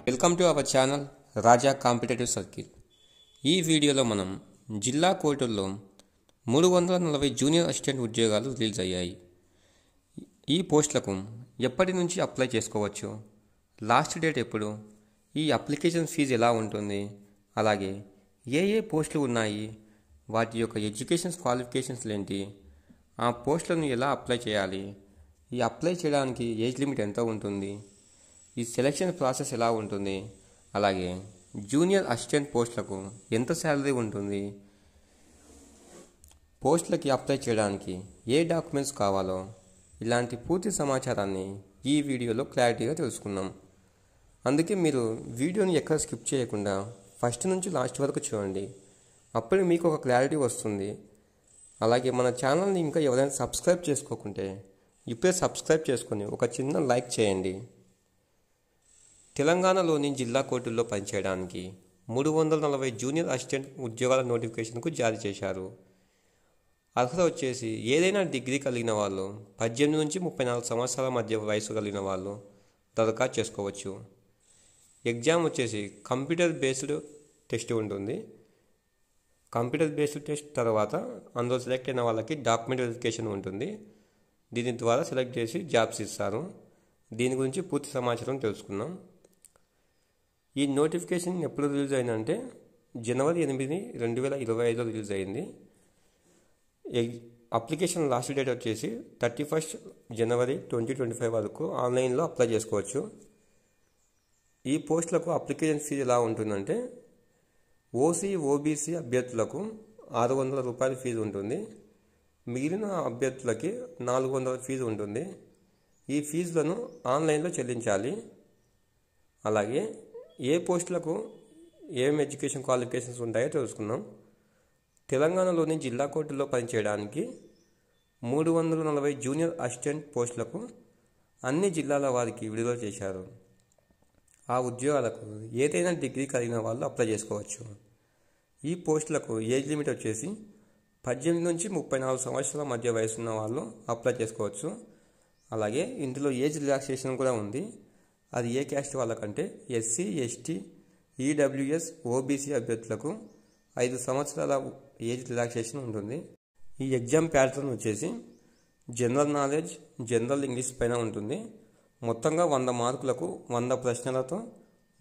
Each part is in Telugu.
Welcome to our channel Raja competitive circle. ఈ వీడియోలో మనం జిల్లా కోర్టుల్లో 340 జూనియర్ అసిస్టెంట్ ఉద్యోగాలు రిలీజ్ అయ్యాయి. ఈ పోస్టులకు ఎప్పటి నుంచి అప్లై చేసుకోవచ్చు, లాస్ట్ డేట్ ఎప్పుడు, ఈ అప్లికేషన్ ఫీజు ఎలా ఉంటుంది, అలాగే ఏ పోస్టులు ఉన్నాయి, వాటి యొక్క ఎడ్యుకేషన్ క్వాలిఫికేషన్స్ ఏంటి, ఆ పోస్టులను ఎలా అప్లై చేయాలి, ఈ అప్లై చేయడానికి ఏజ్ లిమిట్ ఎంత ఉంటుంది, ఈ సెలక్షన్ ప్రాసెస్ ఎలా ఉంటుంది, అలాగే జూనియర్ అసిస్టెంట్ పోస్టులకు ఎంత శాలరీ ఉంటుంది, పోస్టులకి అప్లై చేయడానికి ఏ డాక్యుమెంట్స్ కావాలో ఇలాంటి పూర్తి సమాచారాన్ని ఈ వీడియోలో క్లారిటీగా తెలుసుకుందాం. అందుకే మీరు వీడియోని ఎక్కడ స్కిప్ చేయకుండా ఫస్ట్ నుంచి లాస్ట్ వరకు చూడండి. అప్పుడు మీకు ఒక క్లారిటీ వస్తుంది. అలాగే మన ఛానల్ని ఇంకా ఎవరైనా సబ్స్క్రైబ్ చేసుకోకుంటే ఇప్పుడే సబ్స్క్రైబ్ చేసుకొని ఒక చిన్న లైక్ చేయండి. తెలంగాణలోని జిల్లా కోర్టుల్లో పనిచేయడానికి 340 జూనియర్ అసిస్టెంట్ ఉద్యోగాల నోటిఫికేషన్కు జారీ చేశారు. అర్హత వచ్చేసి ఏదైనా డిగ్రీ కలిగిన వాళ్ళు, 18 నుంచి 34 సంవత్సరాల మధ్య వయసు కలిగిన వాళ్ళు దరఖాస్తు చేసుకోవచ్చు. ఎగ్జామ్ వచ్చేసి కంప్యూటర్ బేస్డ్ టెస్ట్ ఉంటుంది. కంప్యూటర్ బేస్డ్ టెస్ట్ తర్వాత అందులో సెలెక్ట్ అయిన వాళ్ళకి డాక్యుమెంట్ వెరిఫికేషన్ ఉంటుంది. దీని ద్వారా సెలెక్ట్ చేసి జాబ్స్ ఇస్తారు. దీని గురించి పూర్తి సమాచారం తెలుసుకుందాం. ఈ నోటిఫికేషన్ ఎప్పుడు రిలీజ్ అయిందంటే జనవరి 8, 2025లో రిలీజ్ అయింది. అప్లికేషన్ లాస్ట్ డేట్ వచ్చేసి 31 జనవరి 2025 వరకు ఆన్లైన్లో అప్లై చేసుకోవచ్చు. ఈ పోస్టులకు అప్లికేషన్ ఫీజు ఎలా ఉంటుందంటే ఓసీ, ఓబీసీ అభ్యర్థులకు 600 రూపాయల ఫీజు ఉంటుంది. మిగిలిన అభ్యర్థులకి 400 ఫీజు ఉంటుంది. ఈ ఫీజులను ఆన్లైన్లో చెల్లించాలి. అలాగే ఏ పోస్టులకు ఏం ఎడ్యుకేషన్ క్వాలిఫికేషన్స్ ఉంటాయో తెలుసుకుందాం. తెలంగాణలోని జిల్లా కోర్టుల్లో పనిచేయడానికి 340 జూనియర్ అసిస్టెంట్ పోస్టులకు అన్ని జిల్లాల వారికి విడుదల చేశారు. ఆ ఉద్యోగాలకు ఏదైనా డిగ్రీ కలిగిన వాళ్ళు అప్లై చేసుకోవచ్చు. ఈ పోస్టులకు ఏజ్ లిమిట్ వచ్చేసి 18 నుంచి 34 సంవత్సరాల మధ్య వయసున్న వాళ్ళు అప్లై చేసుకోవచ్చు. అలాగే ఇందులో ఏజ్ రిలాక్సేషన్ కూడా ఉంది. అది ఏ క్యాస్ట్ వాళ్ళకంటే ఎస్సీ, ఎస్టీ, ఈడబ్ల్యూఎస్, ఓబీసీ అభ్యర్థులకు 5 సంవత్సరాల ఏజ్ రిలాక్సేషన్ ఉంటుంది. ఈ ఎగ్జామ్ ప్యాటర్న్ వచ్చేసి జనరల్ నాలెడ్జ్, జనరల్ ఇంగ్లీష్ పైన ఉంటుంది. మొత్తంగా 100 మార్కులకు 100 ప్రశ్నలతో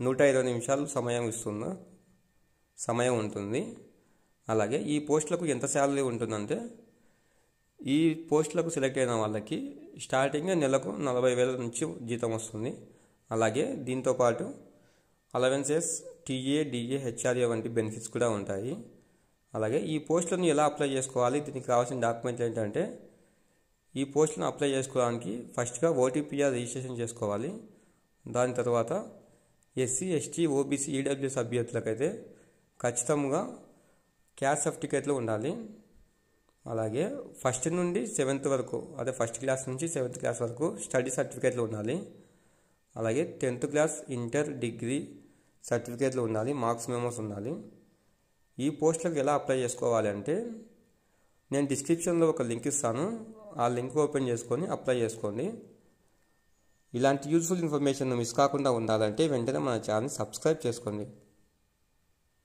120 నిమిషాలు సమయం ఉంటుంది. అలాగే ఈ పోస్టులకు ఎంత శాలరీ ఉంటుందంటే ఈ పోస్టులకు సెలెక్ట్ అయిన వాళ్ళకి స్టార్టింగ్ నెలకు 40,000 నుంచి జీతం వస్తుంది. అలాగే దీంతోపాటు అలవెన్సెస్, టీఏ, డిఏ, హెచ్ఆర్ఏ వంటి బెనిఫిట్స్ కూడా ఉంటాయి. అలాగే ఈ పోస్టులను ఎలా అప్లై చేసుకోవాలి, దీనికి కావాల్సిన డాక్యుమెంట్లు ఏంటంటే ఈ పోస్టులను అప్లై చేసుకోవడానికి ఫస్ట్గా ఓటీపీఆర్ రిజిస్ట్రేషన్ చేసుకోవాలి. దాని తర్వాత ఎస్సీ, ఎస్టీ, ఓబీసీ, ఈడబ్ల్యూఎస్ అభ్యర్థులకైతే ఖచ్చితంగా క్యాస్ట్ సర్టిఫికేట్లు ఉండాలి. అలాగే 1st నుండి 7th వరకు, అదే 1st క్లాస్ నుంచి 7th క్లాస్ వరకు స్టడీ సర్టిఫికేట్లు ఉండాలి. అలాగే 10th క్లాస్, ఇంటర్, డిగ్రీ సర్టిఫికేట్లు ఉండాలి. మార్క్స్ మెమోస్ ఉండాలి. ఈ పోస్టులకు ఎలా అప్లై చేసుకోవాలి అంటే నేను డిస్క్రిప్షన్లో ఒక లింక్ ఇస్తాను. ఆ లింక్ ఓపెన్ చేసుకొని అప్లై చేసుకోండి. ఇలాంటి యూజ్ఫుల్ ఇన్ఫర్మేషన్ మిస్ కాకుండా ఉండాలంటే వెంటనే మన ఛానల్ని సబ్స్క్రైబ్ చేసుకోండి.